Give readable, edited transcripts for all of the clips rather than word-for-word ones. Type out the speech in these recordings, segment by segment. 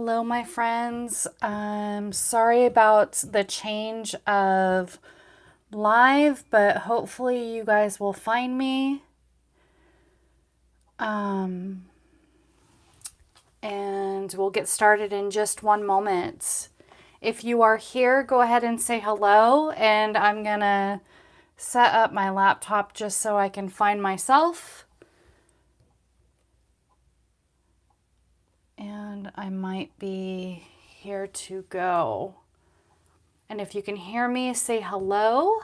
Hello, my friends. Sorry about the change of live, but hopefully you guys will find me. Um, and we'll get started in just one moment. If you are here, go ahead and say hello, and I'm gonna set up my laptop just so I can find myself. And I might be here to go. And if you can hear me, say hello.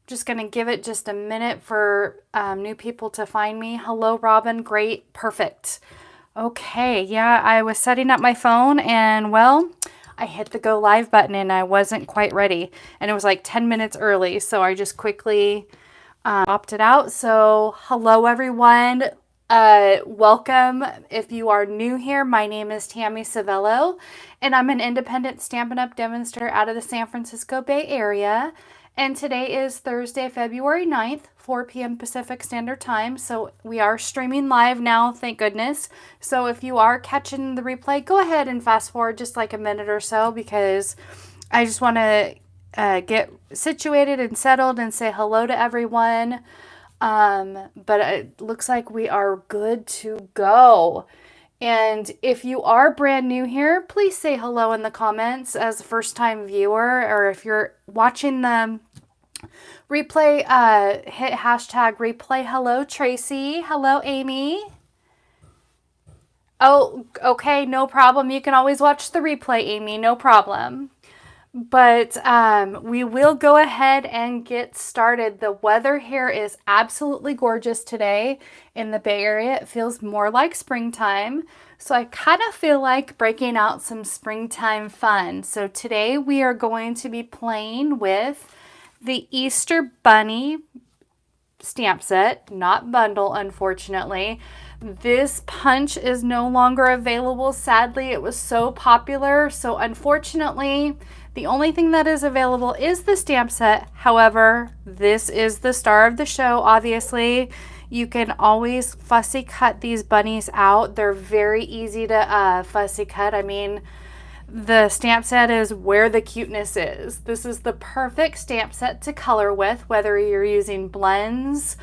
Just going to give it just a minute for new people to find me. Hello, Robin. Great. Perfect. Okay. Yeah, I was setting up my phone and, well, I hit the go live button and I wasn't quite ready. And it was like 10 minutes early. So I just quickly opted out. So hello, everyone. Welcome. If you are new here, my name is Tammy Savello, and I'm an independent Stampin' Up! Demonstrator out of the San Francisco Bay Area. And today is Thursday, February 9th, 4 p.m. Pacific Standard Time. So we are streaming live now, thank goodness. So if you are catching the replay, go ahead and fast forward just like a minute or so, because I just want to get situated and settled and say hello to everyone. But it looks like we are good to go. And if you are brand new here, please say hello in the comments as a first time viewer, or if you're watching the replay, hit hashtag replay. Hello, Tracy. Hello, Amy. Oh, okay. No problem. You can always watch the replay, Amy. No problem. But we will go ahead and get started. The weather here is absolutely gorgeous today in the Bay Area. It feels more like springtime. So I kind of feel like breaking out some springtime fun. So today we are going to be playing with the Easter Bunny stamp set, not bundle, unfortunately. This punch is no longer available. Sadly, it was so popular. So unfortunately, the only thing that is available is the stamp set. However, this is the star of the show, obviously. You can always fussy cut these bunnies out. They're very easy to fussy cut. I mean, the stamp set is where the cuteness is. This is the perfect stamp set to color with, whether you're using blends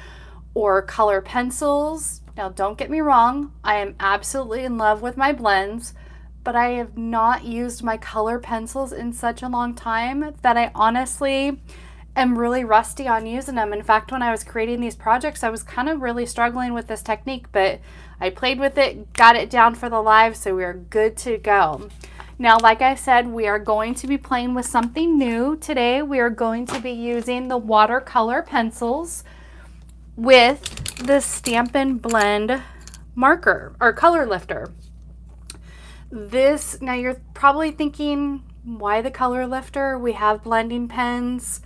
or color pencils. Now, don't get me wrong. I am absolutely in love with my blends, but I have not used my color pencils in such a long time that I honestly am really rusty on using them. In fact, when I was creating these projects, I was kind of really struggling with this technique, but I played with it, got it down for the live, so we are good to go. Now, like I said, we are going to be playing with something new. Today, we are going to be using the watercolor pencils with the Stampin' Blend marker or color lifter. Now you're probably thinking, why the color lifter? We have blending pens.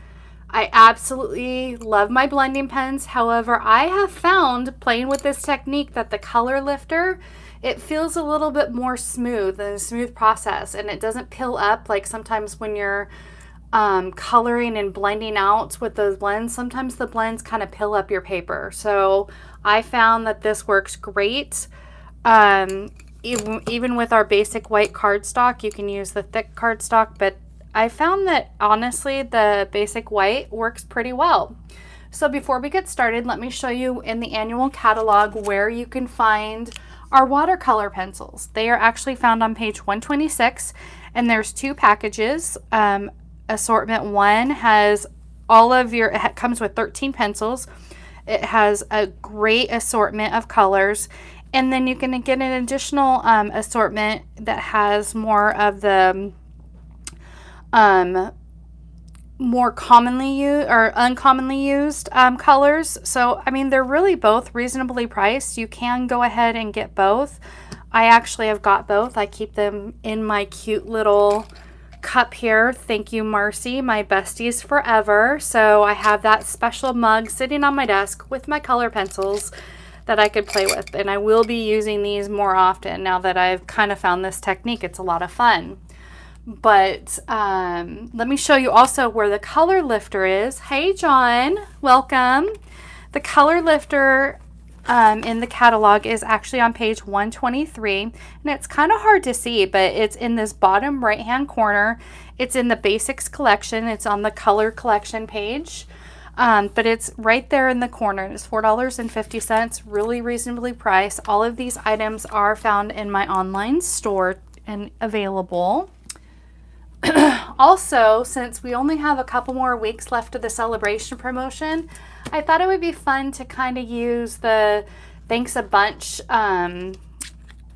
I absolutely love my blending pens. However, I have found playing with this technique that the color lifter, it feels a little bit more smooth and a smooth process, and it doesn't pill up like sometimes when you're coloring and blending out with those blends. Sometimes the blends kind of pill up your paper. So I found that this works great. Even with our basic white cardstock, you can use the thick cardstock, but I found that honestly the basic white works pretty well. So before we get started, let me show you in the annual catalog where you can find our watercolor pencils. They are actually found on page 126, and there's two packages. Assortment 1 has it comes with 13 pencils. It has a great assortment of colors. And then you can get an additional assortment that has more of the more commonly used or uncommonly used colors. So, I mean, they're really both reasonably priced. You can go ahead and get both. I actually have got both. I keep them in my cute little cup here. Thank you, Marcy, my besties forever. So I have that special mug sitting on my desk with my color pencils that I could play with, and I will be using these more often now that I've kind of found this technique. It's a lot of fun. But let me show you also where the color lifter is. Hey, John, welcome. The color lifter in the catalog is actually on page 123, and it's kind of hard to see, but it's in this bottom right hand corner. It's in the basics collection. It's on the color collection page, but it's right there in the corner. It's $4.50, really reasonably priced. All of these items are found in my online store and available. Also, since we only have a couple more weeks left of the celebration promotion, I thought it would be fun to kind of use the Thanks a Bunch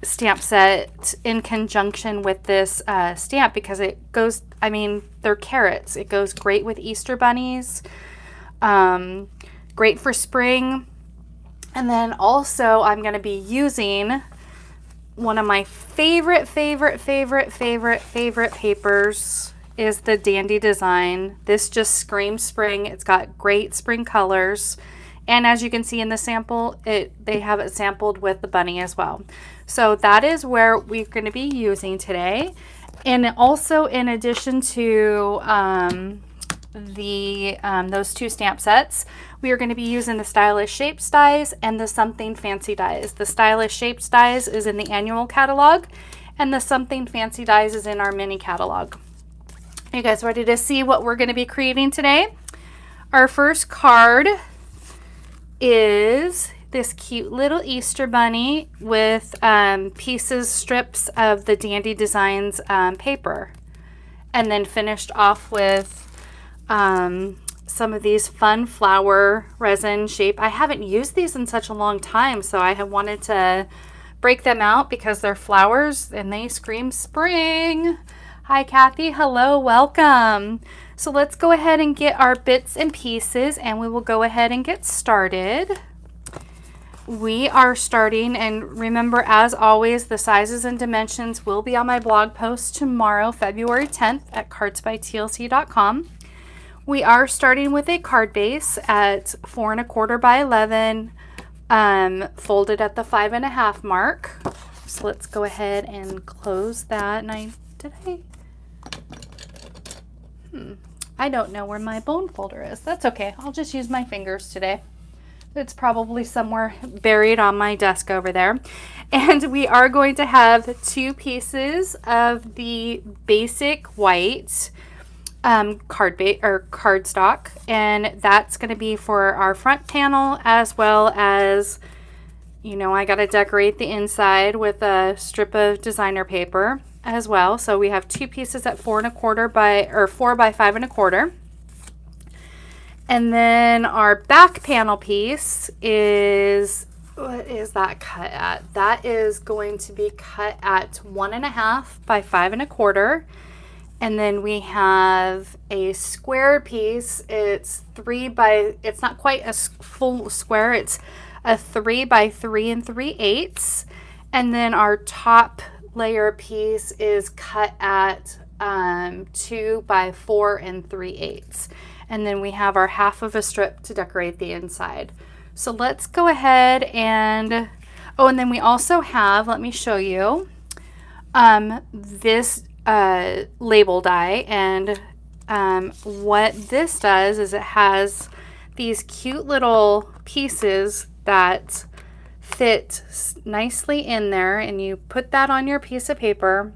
stamp set in conjunction with this stamp, because it goes, I mean, they're carrots. It goes great with Easter bunnies, great for spring. And then also I'm going to be using one of my favorite papers is the Dandy Design. This just screams spring. It's got great spring colors. And as you can see in the sample, they have it sampled with the bunny as well. So that is where we're going to be using today. And also, in addition to those two stamp sets, we are going to be using the Stylish Shapes dies and the Something Fancy dies. The Stylish Shapes dies is in the annual catalog, and the Something Fancy dies is in our mini catalog. Are you guys ready to see what we're going to be creating today? Our first card is this cute little Easter bunny with strips of the Dandy Designs paper, and then finished off with some of these fun flower resin shape. I haven't used these in such a long time, so I have wanted to break them out because they're flowers and they scream spring. Hi Kathy, hello, welcome. So let's go ahead and get our bits and pieces, and we will go ahead and get started. We are starting, and remember, as always, the sizes and dimensions will be on my blog post tomorrow, February 10th at cardsbytlc.com. We are starting with a card base at 4 1/4 by 11, folded at the 5 1/2 mark. So let's go ahead and close that. And I don't know where my bone folder is. That's okay. I'll just use my fingers today. It's probably somewhere buried on my desk over there. And we are going to have two pieces of the basic white cardstock, and that's going to be for our front panel, as well as, you know, I got to decorate the inside with a strip of designer paper as well. So we have two pieces at 4 1/4 4 by 5 1/4. And then our back panel piece is, what is that cut at? That is going to be cut at 1 1/2 by 5 1/4. And then we have a square piece. It's not quite a full square. It's a 3 by 3 3/8. And then our top layer piece is cut at 2 by 4 3/8. And then we have our half of a strip to decorate the inside. So let's go ahead and, oh, and then we also have, let me show you, this label die. And what this does is it has these cute little pieces that fit nicely in there, and you put that on your piece of paper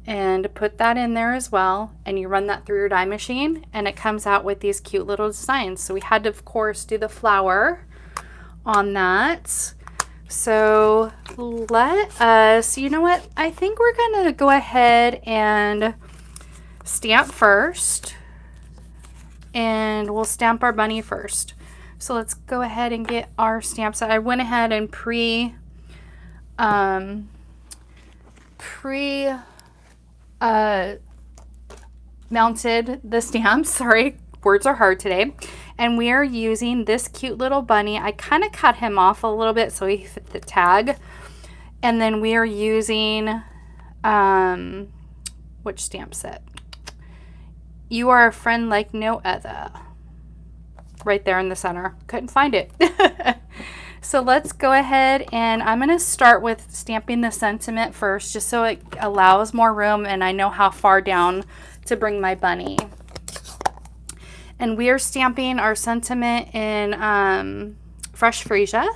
and put that in there as well, and you run that through your die machine, and it comes out with these cute little designs. So we had to, of course, do the flower on that. So let us, you know what, I think we're gonna go ahead and stamp first, and we'll stamp our bunny first. So let's go ahead and get our stamps. I went ahead and mounted the stamps. Sorry, words are hard today. And we are using this cute little bunny. I kind of cut him off a little bit so he fit the tag. And then we are using, which stamp set? You Are a Friend Like No Other. Right there in the center. Couldn't find it. So let's go ahead, and I'm going to start with stamping the sentiment first, just so it allows more room and I know how far down to bring my bunny. And we are stamping our sentiment in Fresh Freesia.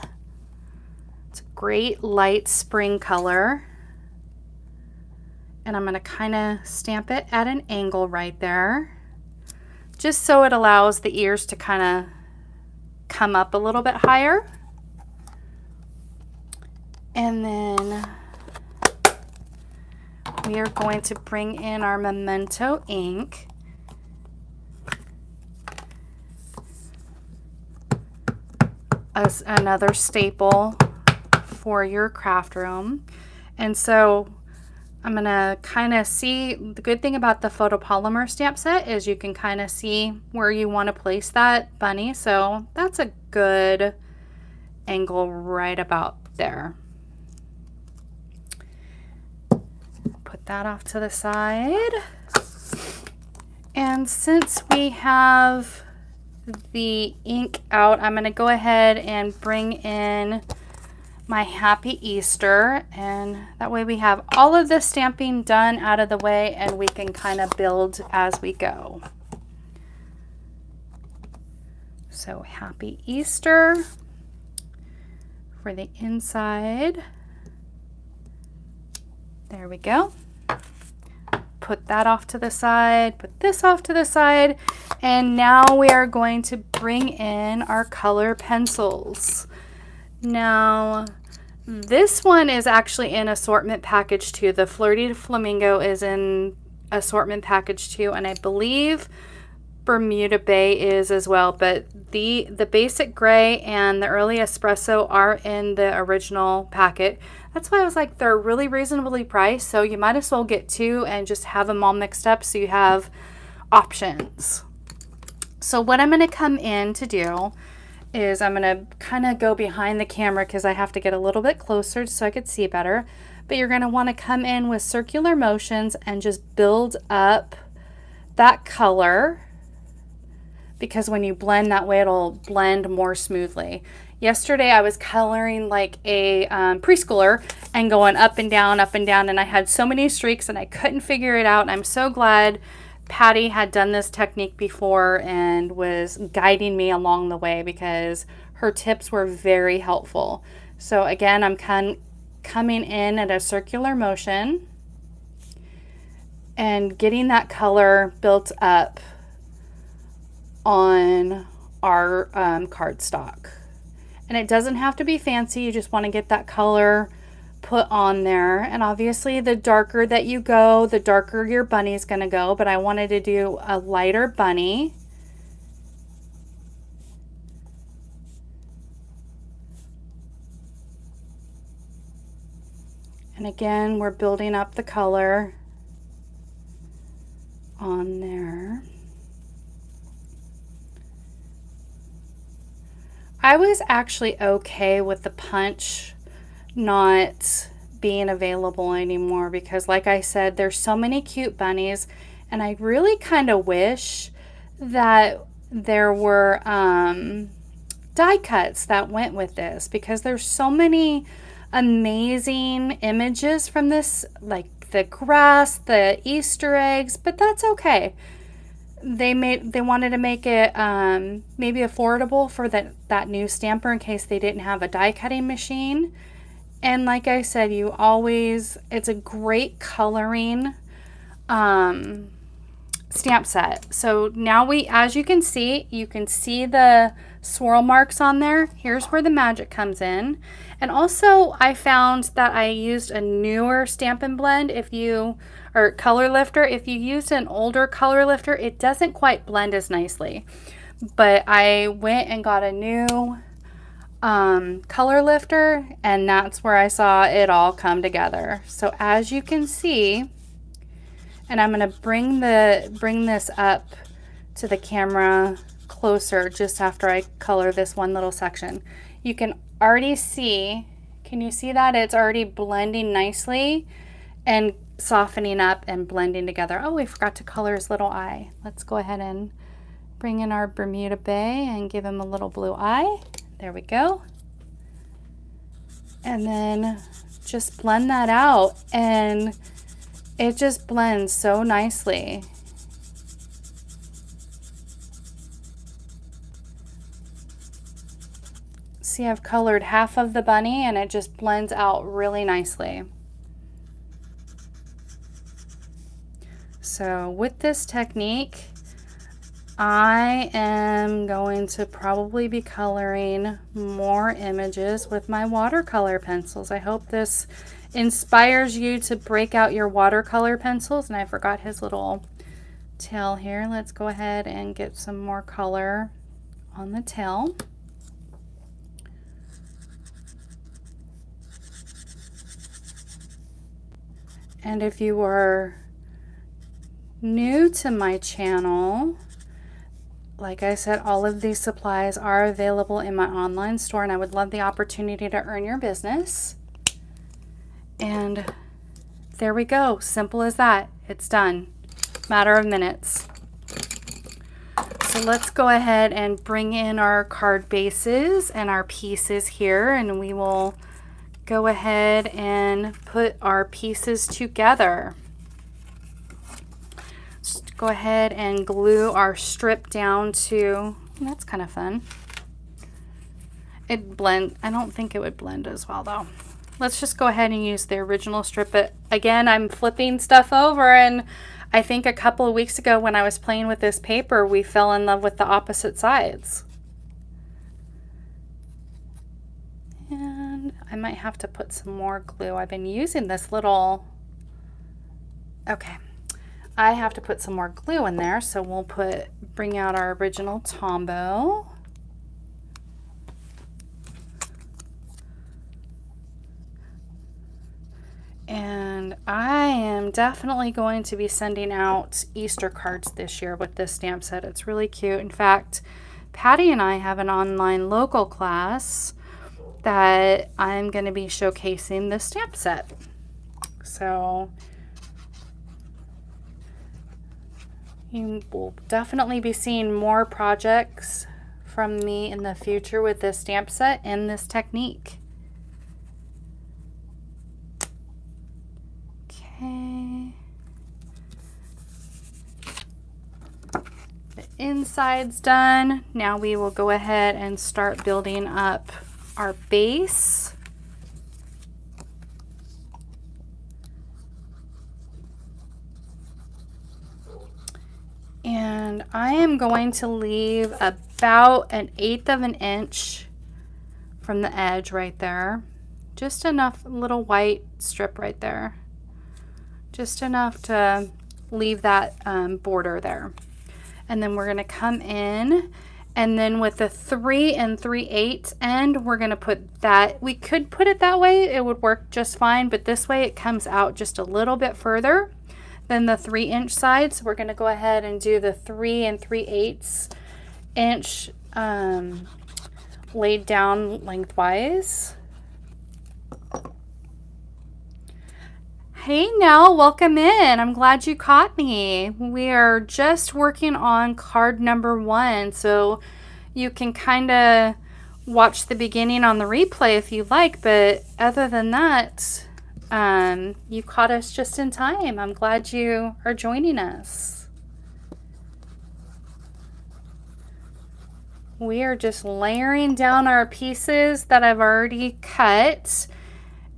great light spring color. And I'm going to kind of stamp it at an angle right there, just so it allows the ears to kind of come up a little bit higher. And then we are going to bring in our Memento ink. As another staple for your craft room. And so I'm going to kind of see, the good thing about the photopolymer stamp set is you can kind of see where you want to place that bunny. So that's a good angle right about there. Put that off to the side. And since we have the ink out, I'm going to go ahead and bring in my Happy Easter, and that way we have all of the stamping done out of the way and we can kind of build as we go. So Happy Easter for the inside. There we go. Put that off to the side, put this off to the side, and now we are going to bring in our color pencils. Now, this one is actually in assortment package 2. The Flirty Flamingo is in assortment package 2, and I believe Bermuda Bay is as well, but the basic gray and the early espresso are in the original packet. That's why I was like, they're really reasonably priced, so you might as well get 2 and just have them all mixed up so you have options. So what I'm going to come in to do is I'm going to kind of go behind the camera because I have to get a little bit closer so I could see better. But you're going to want to come in with circular motions and just build up that color, because when you blend that way, it'll blend more smoothly. Yesterday I was coloring like a preschooler and going up and down, and I had so many streaks and I couldn't figure it out. And I'm so glad Patty had done this technique before and was guiding me along the way, because her tips were very helpful. So again, I'm coming in at a circular motion and getting that color built up on our cardstock. And it doesn't have to be fancy, you just want to get that color put on there. And obviously the darker that you go, the darker your bunny's going to go, but I wanted to do a lighter bunny. And again, we're building up the color on there. I was actually okay with the punch not being available anymore, because like I said, there's so many cute bunnies, and I really kind of wish that there were die cuts that went with this, because there's so many amazing images from this, like the grass, the Easter eggs, but that's okay. They wanted to make it maybe affordable for that new stamper in case they didn't have a die cutting machine. And like I said, it's a great coloring stamp set. So now as you can see the swirl marks on there. Here's where the magic comes in. And also I found that I used a newer Stampin' Blend or color lifter. If you used an older color lifter, it doesn't quite blend as nicely. But I went and got a new color lifter, and that's where I saw it all come together. So as you can see, and I'm going to bring this up to the camera closer just after I color this one little section. You can already see, can you see that? It's already blending nicely and softening up and blending together. Oh, we forgot to color his little eye. Let's go ahead and bring in our Bermuda Bay and give him a little blue eye. There we go. And then just blend that out, and it just blends so nicely. See, I've colored half of the bunny and it just blends out really nicely. So with this technique, I am going to probably be coloring more images with my watercolor pencils. I hope this inspires you to break out your watercolor pencils. And I forgot his little tail here. Let's go ahead and get some more color on the tail. And if you are new to my channel, like I said, all of these supplies are available in my online store, and I would love the opportunity to earn your business. And there we go. Simple as that. It's done. Matter of minutes. So let's go ahead and bring in our card bases and our pieces here, and we will go ahead and put our pieces together. Just go ahead and glue our strip down to, that's kind of fun. It blend, I don't think it would blend as well though. Let's just go ahead and use the original strip. But again, I'm flipping stuff over, and I think a couple of weeks ago when I was playing with this paper, we fell in love with the opposite sides. And I might have to put some more glue. I've been using this little, okay. I have to put some more glue in there, so we'll bring out our original Tombow. And I am definitely going to be sending out Easter cards this year with this stamp set. It's really cute. In fact, Patty and I have an online local class that I'm going to be showcasing this stamp set. So you will definitely be seeing more projects from me in the future with this stamp set and this technique. Okay. The inside's done. Now we will go ahead and start building up our base. And I am going to leave about 1/8 of an inch from the edge right there. Just enough, little white strip right there. Just enough to leave that border there. And then we're going to come in, and then with the 3 3/8 end, we're going to put that. We could put it that way. It would work just fine, but this way it comes out just a little bit further than the 3-inch side. So we're going to go ahead and do the 3 3/8 inch laid down lengthwise. Hey Nell, welcome in. I'm glad you caught me. We are just working on card number 1, so you can kind of watch the beginning on the replay if you like, but other than that, you caught us just in time. I'm glad you are joining us. We are just layering down our pieces that I've already cut.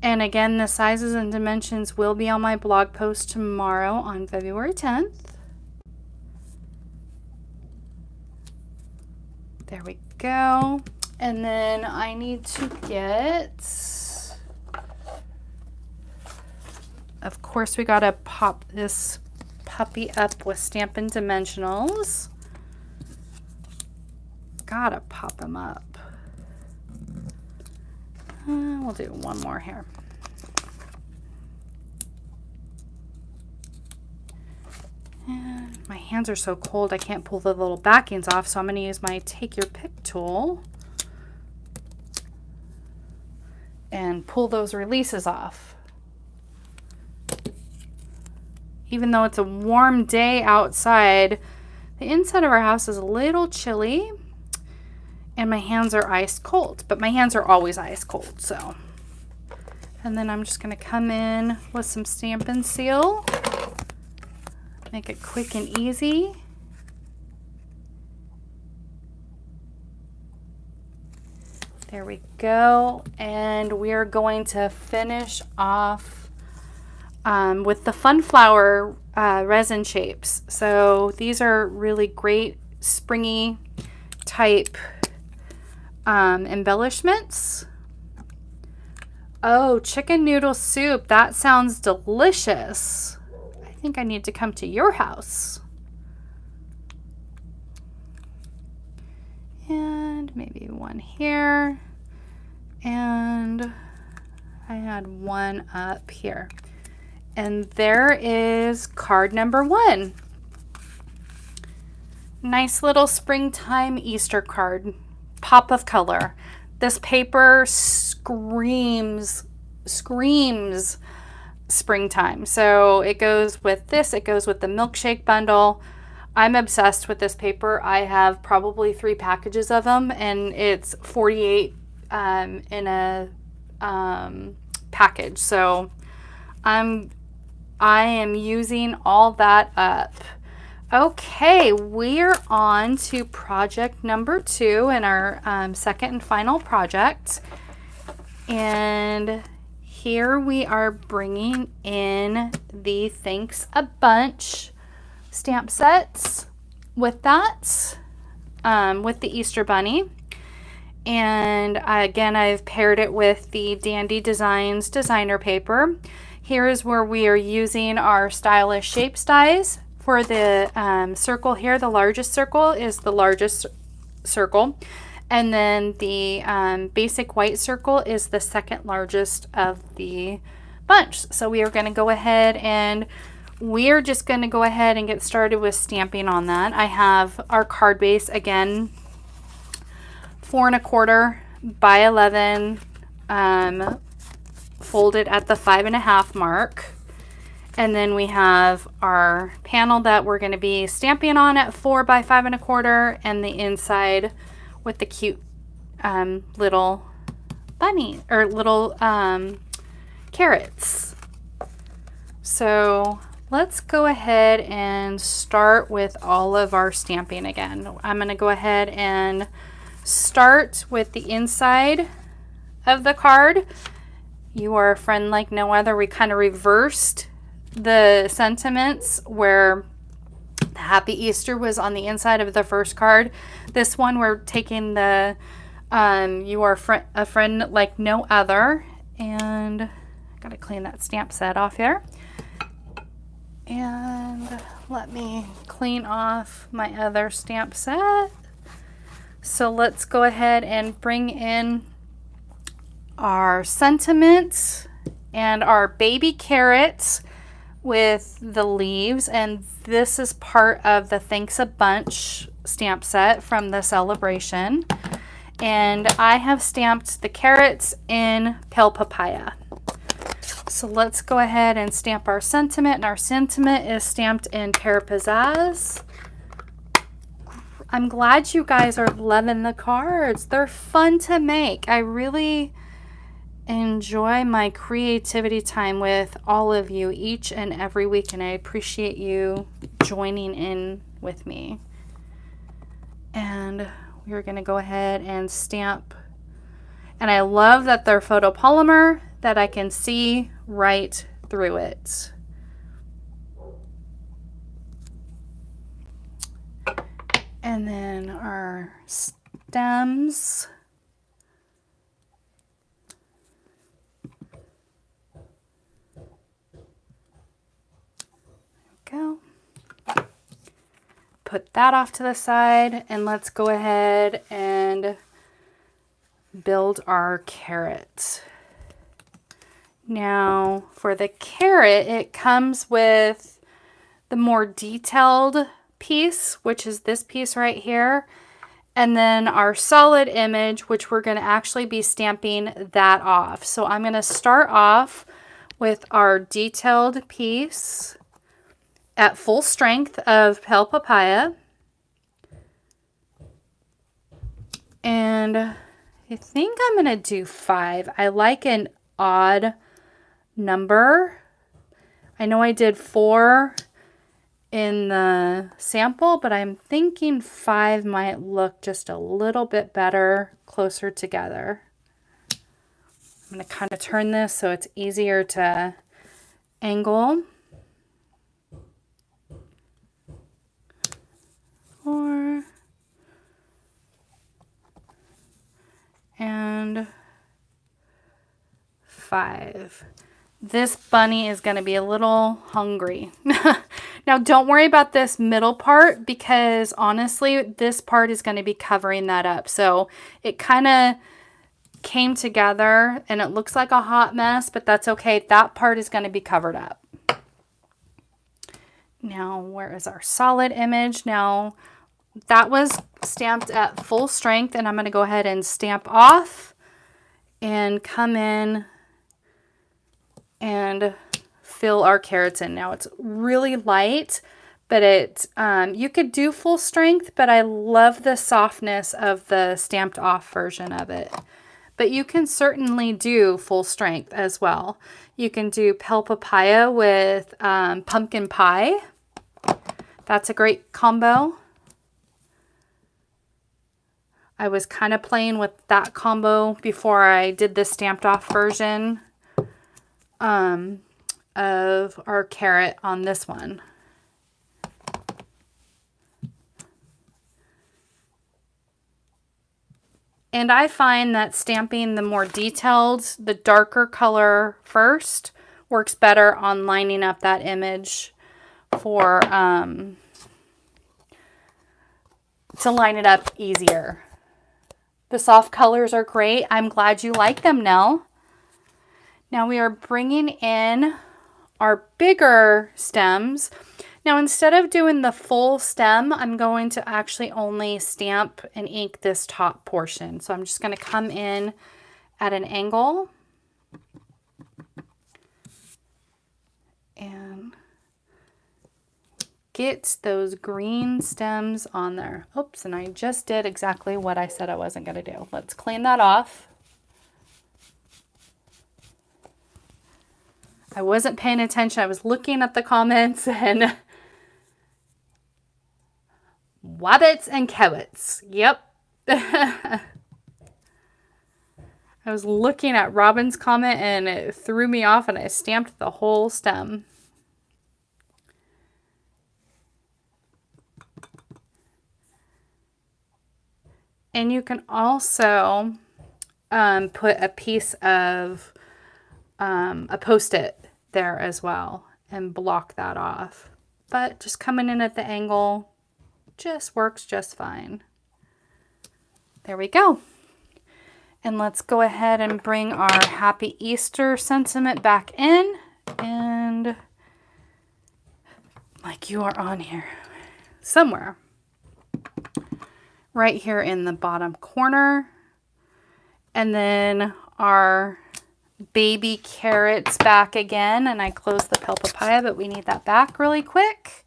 And again, the sizes and dimensions will be on my blog post tomorrow on February 10th. There we go. And then I need to get, of course, we gotta pop this puppy up with Stampin' Dimensionals. Gotta pop them up. We'll do one more here. And my hands are so cold I can't pull the little backings off, so I'm going to use my Take Your Pick tool and pull those releases off. Even though it's a warm day outside, the inside of our house is a little chilly. And my hands are ice cold, but my hands are always ice cold, so. And then I'm just gonna come in with some Stampin' Seal. Make it quick and easy. There we go. And we are going to finish off with the Fun Flower resin shapes. So these are really great springy type embellishments. Oh, chicken noodle soup. That sounds delicious. I think I need to come to your house. And maybe one here. And I had one up here. And there is card number 1. Nice little springtime Easter card. Pop of color. This paper screams springtime. So it goes with this. It goes with the milkshake bundle. I'm obsessed with this paper. I have probably 3 packages of them, and it's 48 in a package. So I am using all that up. Okay, we're on to project number 2 in our second and final project. And here we are bringing in the Thanks a Bunch stamp sets with that, with the Easter Bunny. And again, I've paired it with the Dandy Designs designer paper. Here is where we are using our stylish shapes dies. For the circle here, the largest circle is the largest circle. And then the basic white circle is the second largest of the bunch. So we are going to go ahead and we're just going to go ahead and get started with stamping on that. I have our card base, again, 4 1/4 by 11, folded at the 5.5 mark. And then we have our panel that we're going to be stamping on at 4 by 5 1/4, and the inside with the cute little bunny or little carrots. So let's go ahead and start with all of our stamping again. I'm going to go ahead and start with the inside of the card. You are a friend like no other. We kind of reversed the sentiments where the Happy Easter was on the inside of the first card. This one we're taking the you are a friend like no other, and I gotta clean that stamp set off here. And let me clean off my other stamp set. So let's go ahead and bring in our sentiments and our baby carrots with the leaves, and this is part of the Thanks a Bunch stamp set from the celebration. And I have stamped the carrots in Pale Papaya. So let's go ahead and stamp our sentiment, and our sentiment is stamped in Pear Pizzazz. I'm glad you guys are loving the cards. They're fun to make. I really enjoy my creativity time with all of you each and every week, and I appreciate you joining in with me. And we're going to go ahead and stamp, and I love that they're photopolymer, that I can see right through it. And then our stems. Go. Put that off to the side, and let's go ahead and build our carrot. Now for the carrot, it comes with the more detailed piece, which is this piece right here, and then our solid image, which we're going to actually be stamping that off. So I'm going to start off with our detailed piece at full strength of Pale Papaya. And I think I'm going to do 5. I like an odd number. I know I did 4 in the sample, but I'm thinking 5 might look just a little bit better closer together. going to kind of turn this so it's easier to angle. 4 and 5. This bunny is going to be a little hungry. Now don't worry about this middle part because honestly this part is going to be covering that up. So it kind of came together and it looks like a hot mess, but that's okay. That part is going to be covered up. Now where is our solid image? Now that was stamped at full strength and I'm going to go ahead and stamp off and come in and fill our carrots in. Now it's really light, but you could do full strength, but I love the softness of the stamped off version of it. But you can certainly do full strength as well. You can do pale papaya with pumpkin pie. That's a great combo. I was kind of playing with that combo before I did the stamped off version of our carrot on this one. And I find that stamping the more detailed, the darker color first works better on lining up that image for to line it up easier. The soft colors are great. I'm glad you like them, Nell. Now we are bringing in our bigger stems. Now instead of doing the full stem, I'm going to actually only stamp and ink this top portion. So I'm just going to come in at an angle and get those green stems on there. Oops, and I just did exactly what I said I wasn't going to do. Let's clean that off. I wasn't paying attention. I was looking at the comments and wabbits and carrots. Yep. I was looking at Robin's comment and it threw me off and I stamped the whole stem. And you can also put a piece of a Post-it there as well and block that off. But just coming in at the angle just works just fine. There we go. And let's go ahead and bring our Happy Easter sentiment back in. And like you are on here somewhere. Right here in the bottom corner. And then our baby carrots back again, and I closed the pale papaya, but we need that back really quick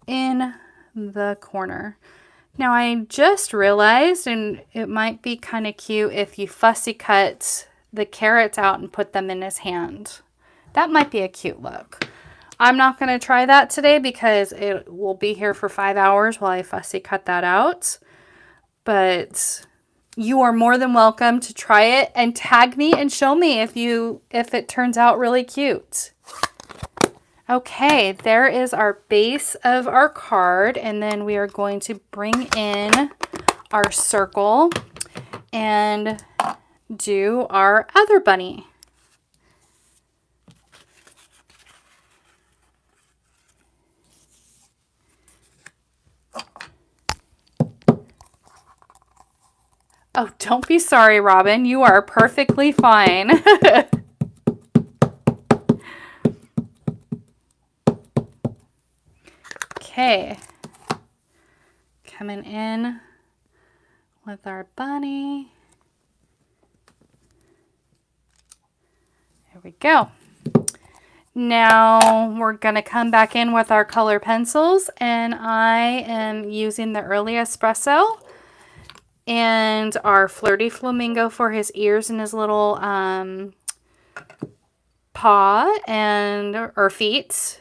in the corner. Now I just realized, and it might be kind of cute if you fussy cut the carrots out and put them in his hand. That might be a cute look. I'm not going to try that today because it will be here for 5 hours while I fussy cut that out, but you are more than welcome to try it and tag me and show me if it turns out really cute. Okay, there is our base of our card, and then we are going to bring in our circle and do our other bunny. Oh, don't be sorry, Robin. You are perfectly fine. Okay. Coming in with our bunny. There we go. Now we're going to come back in with our color pencils, and I am using the Early Espresso and our Flirty Flamingo for his ears and his little paw or feet,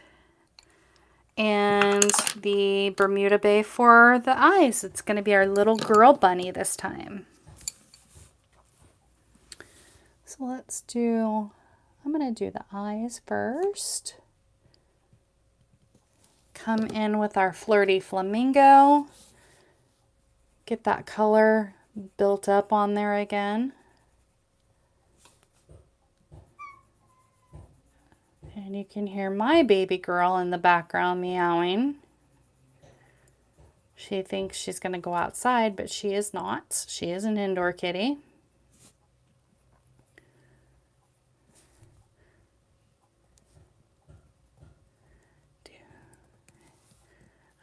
and the Bermuda Bay for the eyes. It's going to be our little girl bunny this time. So I'm going to do the eyes first. Come in with our Flirty Flamingo. Get that color built up on there again. And you can hear my baby girl in the background meowing. She thinks she's going to go outside, but she is not. She is an indoor kitty.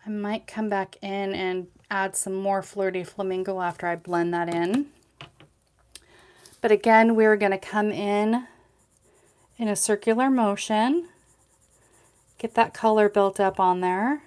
I might come back in and add some more Flirty Flamingo after I blend that in. But again, we're going to come in a circular motion. Get that color built up on there.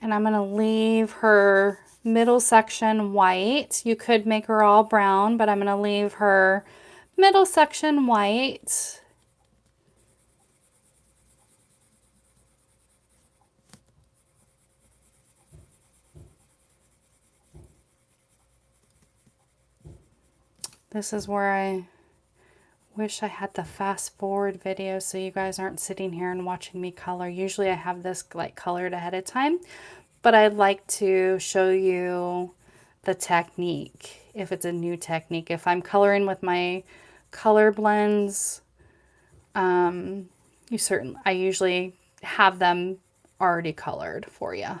And I'm going to leave her middle section white. You could make her all brown, but I'm going to leave her middle section white. This is where I wish I had the fast forward video so you guys aren't sitting here and watching me color. Usually I have this like colored ahead of time, but I'd like to show you the technique if it's a new technique. If I'm coloring with my color blends, I usually have them already colored for you.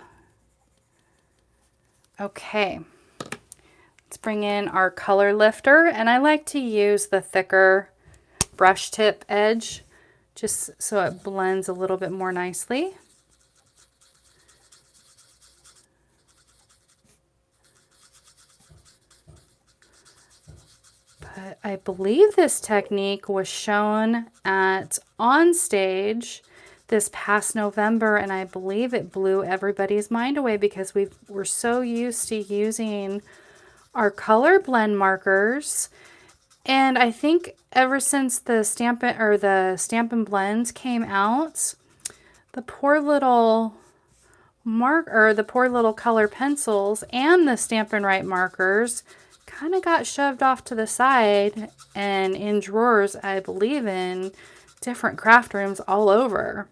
Okay. Let's bring in our color lifter, and I like to use the thicker brush tip edge just so it blends a little bit more nicely. But I believe this technique was shown at On Stage this past November, and I believe it blew everybody's mind away because we're so used to using our color blend markers. And I think ever since the Stampin' Blends came out, the poor little color pencils and the Stampin' Write markers kind of got shoved off to the side and in drawers, I believe, in different craft rooms all over.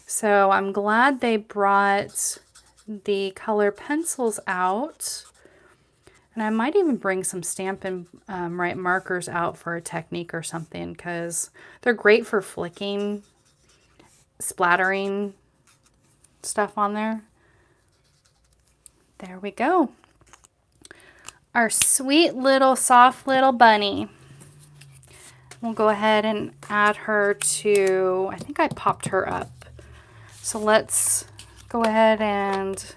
So I'm glad they brought the color pencils out. And I might even bring some Stampin' Write markers out for a technique or something, because they're great for flicking, splattering stuff on there. There we go. Our sweet little, soft little bunny. We'll go ahead and add her to, I think I popped her up. So let's go ahead and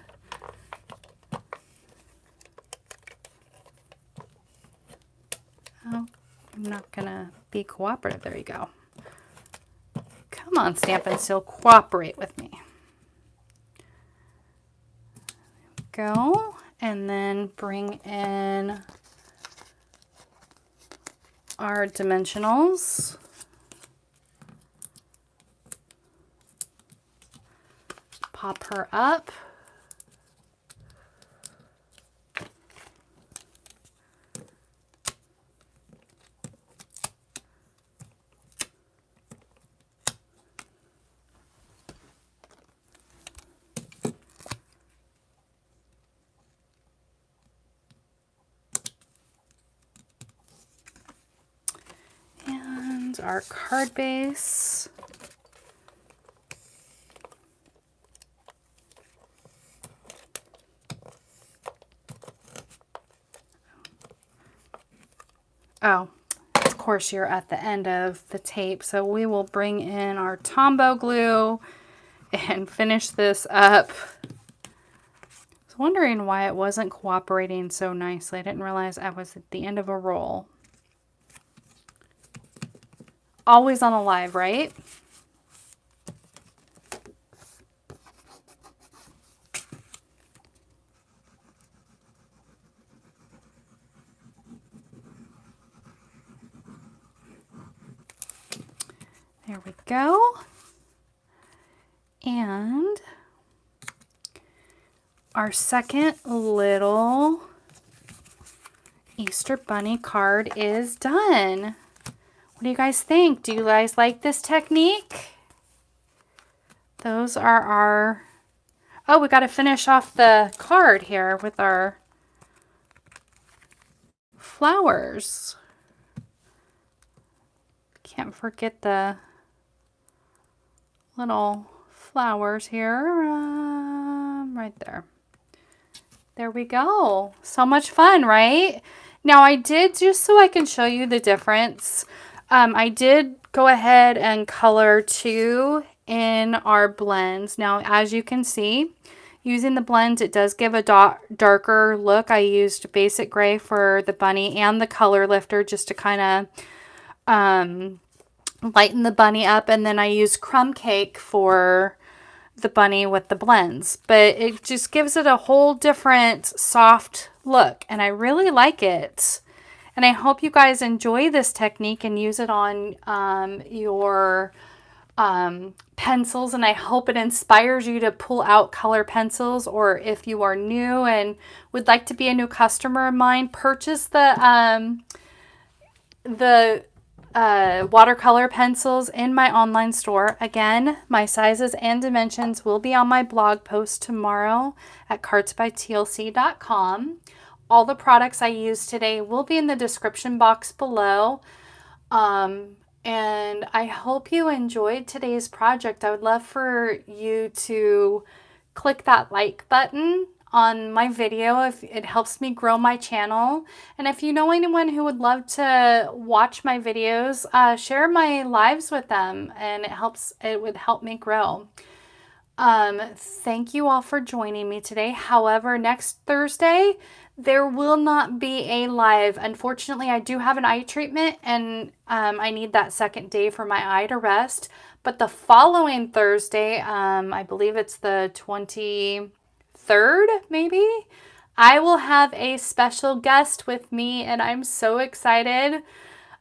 I'm not gonna be cooperative. There you go. Come on, Stampin' Seal, cooperate with me. There we go. And then bring in our dimensionals. Pop her up. Our card base. Oh, of course you're at the end of the tape, so we will bring in our Tombow glue and finish this up. I was wondering why it wasn't cooperating so nicely. I didn't realize I was at the end of a roll. Always on a live, right? There we go. And our second little Easter Bunny card is done. What do you guys think? Do you guys like this technique? Those are our... Oh, we got to finish off the card here with our flowers. Can't forget the little flowers here. Right there. There we go. So much fun, right? Now I did, just so I can show you the difference, I did go ahead and color too in our blends. Now, as you can see, using the blends, it does give a darker look. I used basic gray for the bunny and the color lifter just to kind of lighten the bunny up. And then I used crumb cake for the bunny with the blends. But it just gives it a whole different soft look. And I really like it. And I hope you guys enjoy this technique and use it on your pencils, and I hope it inspires you to pull out color pencils, or if you are new and would like to be a new customer of mine, purchase the watercolor pencils in my online store. Again, my sizes and dimensions will be on my blog post tomorrow at cardsbytlc.com. All the products I used today will be in the description box below. And I hope you enjoyed today's project. I would love for you to click that like button on my video if it helps me grow my channel. And if you know anyone who would love to watch my videos, share my lives with them, and it would help me grow. Thank you all for joining me today. However, next Thursday, there will not be a live. Unfortunately, I do have an eye treatment, and I need that second day for my eye to rest. But the following Thursday, I believe it's the 23rd, maybe, I will have a special guest with me, and I'm so excited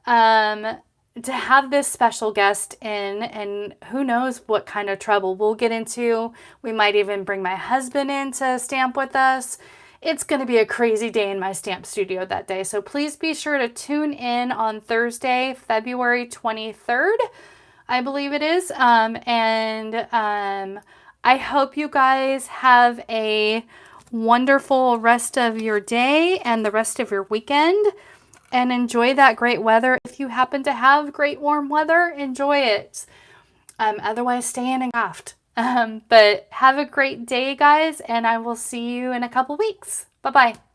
to have this special guest in, and who knows what kind of trouble we'll get into. We might even bring my husband in to stamp with us. It's going to be a crazy day in my stamp studio that day. So please be sure to tune in on Thursday, February 23rd, I believe it is. I hope you guys have a wonderful rest of your day and the rest of your weekend, and enjoy that great weather. If you happen to have great warm weather, enjoy it. Otherwise, stay in and craft. But have a great day, guys, and I will see you in a couple weeks. Bye-bye.